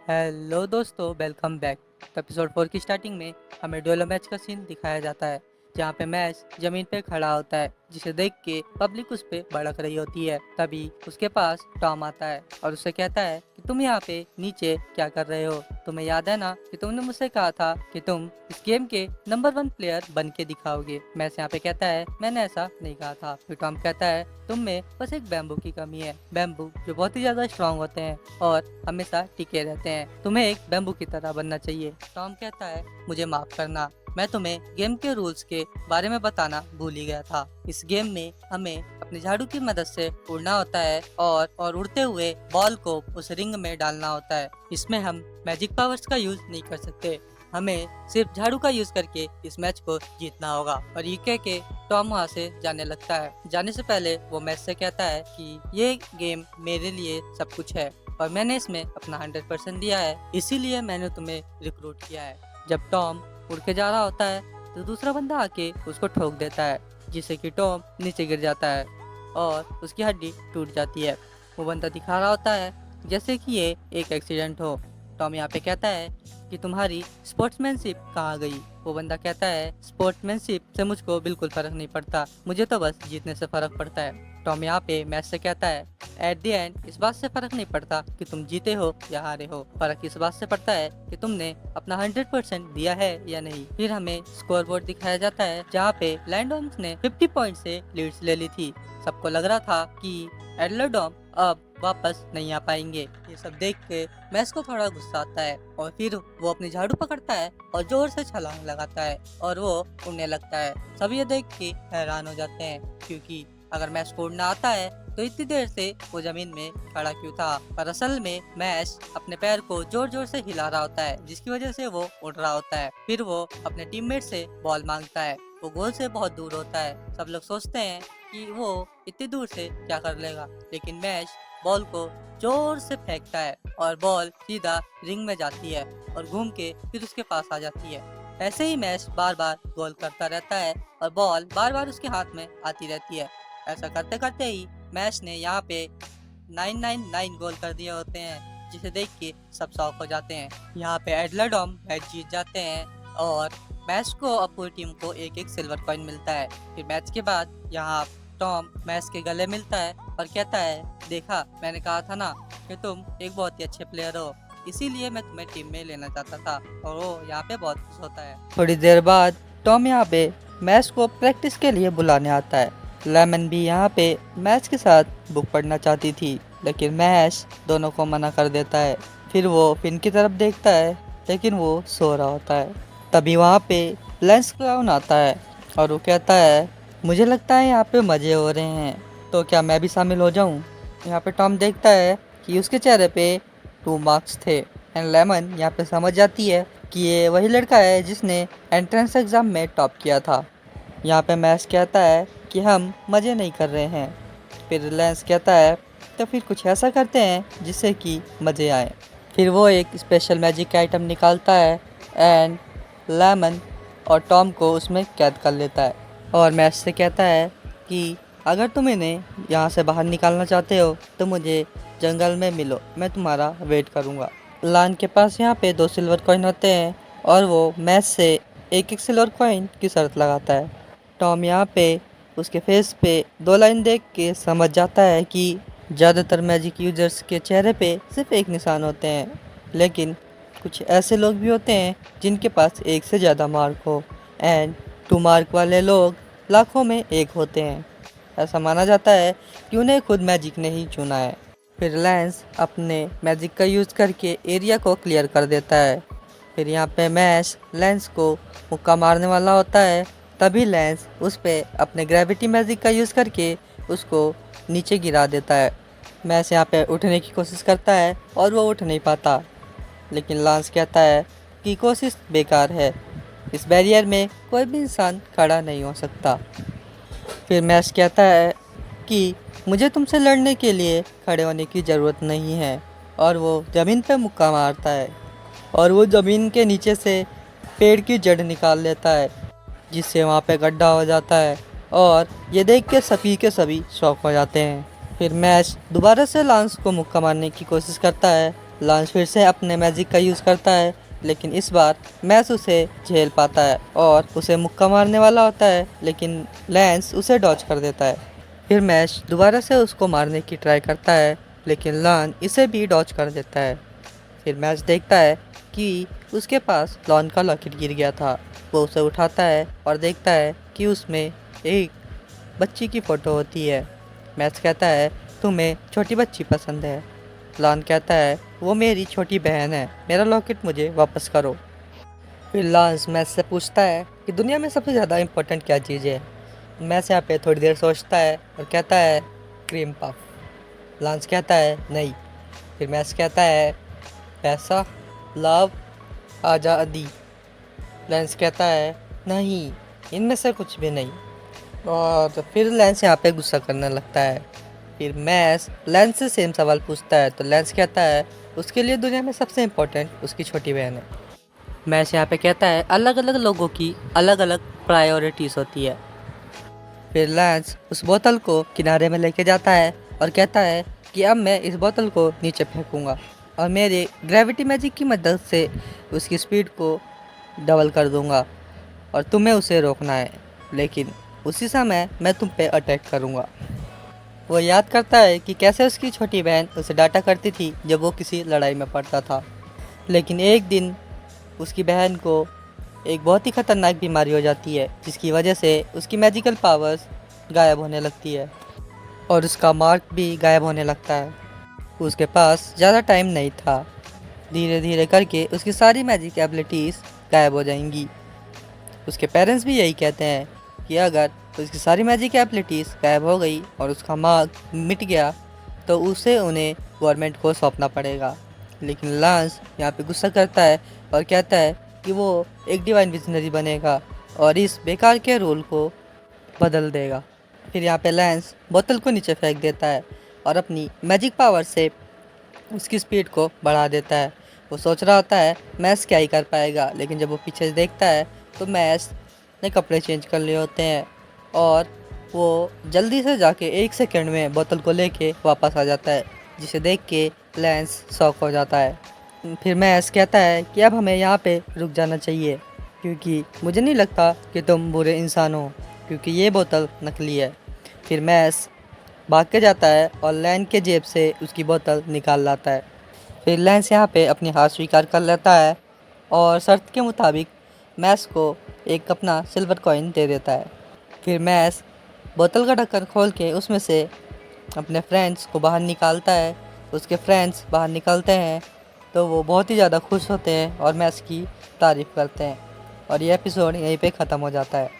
Hello दोस्तों, welcome back. तो episode 4 की स्टार्टिंग में हमें डुएलो मैच का सीन दिखाया जाता है, जहाँ पे मैच जमीन पे खड़ा होता है, जिसे देख के पब्लिक उस पे भड़क रही होती है। तभी उसके पास टॉम आता है और उसे कहता है कि तुम यहाँ पे नीचे क्या कर रहे हो। तुम्हें याद है ना कि तुमने मुझसे कहा था कि तुम इस गेम के नंबर 1 प्लेयर बन के दिखाओगे। मैच यहाँ पे कहता है मैंने ऐसा नहीं कहा था। फिर टॉम कहता है तुम में बस एक बैम्बू की कमी है, बैम्बू जो बहुत ही ज्यादा स्ट्रांग होते हैं और हमेशा टिके रहते हैं। तुम्हें एक बैम्बू की तरह बनना चाहिए। टॉम कहता है मुझे माफ करना, मैं तुम्हें गेम के रूल्स के बारे में बताना भूल ही गया था। इस गेम में हमें अपने झाड़ू की मदद से उड़ना होता है और उड़ते हुए बॉल को उस रिंग में डालना होता है। इसमें हम मैजिक पावर्स का यूज नहीं कर सकते, हमें सिर्फ झाड़ू का यूज करके इस मैच को जीतना होगा। और ये कह के टॉम वहाँ से जाने लगता है। जाने से पहले वो मैच से कहता है कि ये गेम मेरे लिए सब कुछ है और मैंने इसमें अपना 100% दिया है, इसीलिए मैंने तुम्हें रिक्रूट किया है। जब टॉम उड़ के जा रहा होता है तो दूसरा बंदा आके उसको ठोक देता है, जिससे कि टॉम नीचे गिर जाता है और उसकी हड्डी टूट जाती है। वो बंदा दिखा रहा होता है जैसे कि ये एक एक्सीडेंट हो। टॉम यहाँ पे कहता है कि तुम्हारी स्पोर्ट्समैनशिप कहाँ गई। वो बंदा कहता है स्पोर्ट्समैनशिप से मुझको बिल्कुल फर्क नहीं पड़ता, मुझे तो बस जीतने से फर्क पड़ता है। टॉम यहाँ पे मैच से कहता है एट द एंड इस बात से फर्क नहीं पड़ता कि तुम जीते हो या हारे हो, फर्क इस बात से पड़ता है कि तुमने अपना 100% दिया है या नहीं। फिर हमें स्कोर बोर्ड दिखाया जाता है, जहाँ पे लैंडोम्स ने 50 पॉइंट से लीड्स ले ली थी। सबको लग रहा था कि एडलरडॉम अब वापस नहीं आ पाएंगे। ये सब देख के मैच को थोड़ा गुस्सा आता है और फिर वो अपनी झाड़ू पकड़ता है और जोर से छलांग लगाता है और वो उड़ने लगता है। सब ये देख के हैरान हो जाते हैं, क्योंकि अगर मैच को उड़ना आता है तो इतनी देर से वो जमीन में खड़ा क्यों था। पर असल में मैच अपने पैर को जोर जोर से हिला रहा होता है, जिसकी वजह से वो उड़ रहा होता है। फिर वो अपने टीममेट से बॉल मांगता है। वो गोल से बहुत दूर होता है। सब लोग सोचते हैं कि वो इतनी दूर से क्या कर लेगा, लेकिन मैच बॉल को जोर से फेंकता है और बॉल सीधा रिंग में जाती है और घूम के फिर उसके पास आ जाती है। ऐसे ही मैच बार बार गोल करता रहता है और बॉल बार बार उसके हाथ में आती रहती है। ऐसा करते करते ही मैच ने यहाँ पे 999 गोल कर दिए होते हैं, जिसे देख के सब शॉक हो जाते हैं। यहाँ पे एडलरडॉम मैच जीत जाते हैं और मैच को अब पूरी टीम को एक एक सिल्वर कॉइन मिलता है। फिर मैच के बाद यहाँ टॉम मैच के गले मिलता है और कहता है देखा, मैंने कहा था ना कि तुम एक बहुत ही अच्छे प्लेयर हो, इसीलिए मैं तुम्हें टीम में लेना चाहता था। और वो यहाँ पे बहुत खुश होता है। थोड़ी देर बाद टॉम यहाँ पे मैच को प्रैक्टिस के लिए बुलाने आता है। लेमन भी यहाँ पे मैच के साथ बुक पढ़ना चाहती थी, लेकिन मैच दोनों को मना कर देता है। फिर वो फिन की तरफ देखता है, लेकिन वो सो रहा होता है। तभी वहाँ पे लेंस क्लाउन आता है और वो कहता है मुझे लगता है यहाँ पे मज़े हो रहे हैं, तो क्या मैं भी शामिल हो जाऊँ। यहाँ पे टॉम देखता है कि उसके चेहरे पे 2 मार्क्स थे एंड लेमन यहाँ पे समझ जाती है कि ये वही लड़का है जिसने एंट्रेंस एग्ज़ाम में टॉप किया था। यहाँ पे मैक्स कहता है कि हम मज़े नहीं कर रहे हैं। फिर लेंस कहता है तो फिर कुछ ऐसा करते हैं जिससे कि मज़े आए। फिर वो एक स्पेशल मैजिक आइटम निकालता है एंड लेमन और टॉम को उसमें कैद कर लेता है और मैक्स से कहता है कि अगर तुम इन्हें यहाँ से बाहर निकालना चाहते हो तो मुझे जंगल में मिलो, मैं तुम्हारा वेट करूँगा। लान के पास यहाँ पे 2 सिल्वर कॉइन होते हैं और वो मैच से एक सिल्वर कॉइन की शर्त लगाता है। टॉम यहाँ पे उसके फेस पे 2 लाइन देख के समझ जाता है कि ज़्यादातर मैजिक यूजर्स के चेहरे पे सिर्फ एक निशान होते हैं, लेकिन कुछ ऐसे लोग भी होते हैं जिनके पास एक से ज़्यादा मार्क हो एंड 2 मार्क वाले लोग लाखों में एक होते हैं। ऐसा माना जाता है कि उन्हें खुद मैजिक ने ही चुना है। फिर लेंस अपने मैजिक का यूज़ करके एरिया को क्लियर कर देता है। फिर यहाँ पे मैश लेंस को मुक्का मारने वाला होता है, तभी लेंस उस पर अपने ग्रेविटी मैजिक का यूज़ करके उसको नीचे गिरा देता है। मैश यहाँ पे उठने की कोशिश करता है और वो उठ नहीं पाता, लेकिन लांस कहता है कि कोशिश बेकार है, इस बैरियर में कोई भी इंसान खड़ा नहीं हो सकता। फिर मैश कहता है कि मुझे तुमसे लड़ने के लिए खड़े होने की ज़रूरत नहीं है, और वो ज़मीन पर मुक्का मारता है और वो ज़मीन के नीचे से पेड़ की जड़ निकाल लेता है, जिससे वहाँ पे गड्ढा हो जाता है और ये देख के सभी शॉक हो जाते हैं। फिर मैच दोबारा से लांस को मुक्का मारने की कोशिश करता है, लांस फिर से अपने मैजिक का यूज़ करता है, लेकिन इस बार मैस उसे झेल पाता है और उसे मुक्का मारने वाला होता है, लेकिन लैंस उसे डॉज कर देता है। फिर मैश दोबारा से उसको मारने की ट्राई करता है, लेकिन लान इसे भी डॉज कर देता है। फिर मैच देखता है कि उसके पास लॉन का लॉकेट गिर गया था। वो उसे उठाता है और देखता है कि उसमें एक बच्ची की फ़ोटो होती है। मैच कहता है, तुम्हें छोटी बच्ची पसंद है। लॉन कहता है, वो मेरी छोटी बहन है, मेरा लॉकेट मुझे वापस करो। फिर लॉन्स मैच से पूछता है कि दुनिया में सबसे ज़्यादा इम्पोर्टेंट क्या चीज़ है। मैच यहाँ पे थोड़ी देर सोचता है और कहता है, क्रीम पफ। लॉन्स कहता है, नहीं। फिर मैच कहता है, पैसा, लव, आज़ादी। लेंस कहता है, नहीं, इनमें से कुछ भी नहीं। और फिर लेंस यहाँ पे गुस्सा करने लगता है। फिर मैस लेंस से सेम सवाल पूछता है, तो लेंस कहता है, उसके लिए दुनिया में सबसे इम्पोर्टेंट उसकी छोटी बहन है। मैस यहाँ पे कहता है, अलग अलग लोगों की अलग अलग प्रायोरिटीज़ होती है। फिर लेंस उस बोतल को किनारे में लेके जाता है और कहता है कि अब मैं इस बोतल को नीचे फेंकूंगा और मेरे ग्रेविटी मैजिक की मदद से उसकी स्पीड को डबल कर दूंगा और तुम्हें उसे रोकना है, लेकिन उसी समय मैं तुम पे अटैक करूंगा। वो याद करता है कि कैसे उसकी छोटी बहन उसे डांटा करती थी जब वो किसी लड़ाई में पड़ता था, लेकिन एक दिन उसकी बहन को एक बहुत ही ख़तरनाक बीमारी हो जाती है, जिसकी वजह से उसकी मैजिकल पावर्स गायब होने लगती है और उसका मार्क भी गायब होने लगता है। उसके पास ज़्यादा टाइम नहीं था। धीरे धीरे करके उसकी सारी मैजिक एबिलिटीज़ गायब हो जाएंगी। उसके पेरेंट्स भी यही कहते हैं कि अगर उसकी सारी मैजिक एबिलिटीज़ गायब हो गई और उसका मार्क मिट गया तो उसे उन्हें गवर्नमेंट को सौंपना पड़ेगा। लेकिन लांस यहाँ पे गुस्सा करता है और कहता है कि वो एक डिवाइन विजनरी बनेगा और इस बेकार के रूल को बदल देगा। फिर यहाँ पे लैंस बोतल को नीचे फेंक देता है और अपनी मैजिक पावर से उसकी स्पीड को बढ़ा देता है। वो सोच रहा होता है मैस क्या ही कर पाएगा, लेकिन जब वो पीछे से देखता है तो मैस ने कपड़े चेंज कर लिए होते हैं और वो जल्दी से जाके 1 सेकंड में बोतल को लेके वापस आ जाता है, जिसे देख के लैंस शॉक हो जाता है। फिर मैस कहता है कि अब हमें यहाँ पे रुक जाना चाहिए, क्योंकि मुझे नहीं लगता कि तुम बुरे इंसान हो, क्योंकि ये बोतल नकली है। फिर मैस भाग के जाता है और लैन के जेब से उसकी बोतल निकाल लाता है। फिर लैंस यहाँ पे अपनी हार स्वीकार कर लेता है और शर्त के मुताबिक मैस को एक अपना सिल्वर कॉइन दे देता है। फिर मैस बोतल का ढक्कन खोल के उसमें से अपने फ्रेंड्स को बाहर निकालता है। उसके फ्रेंड्स बाहर निकलते हैं तो वो बहुत ही ज़्यादा खुश होते हैं और मैस की तारीफ़ करते हैं और ये एपिसोड यहीं पे ख़त्म हो जाता है।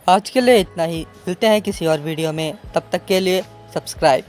आज के लिए इतना ही, मिलते हैं किसी और वीडियो में, तब तक के लिए सब्सक्राइब।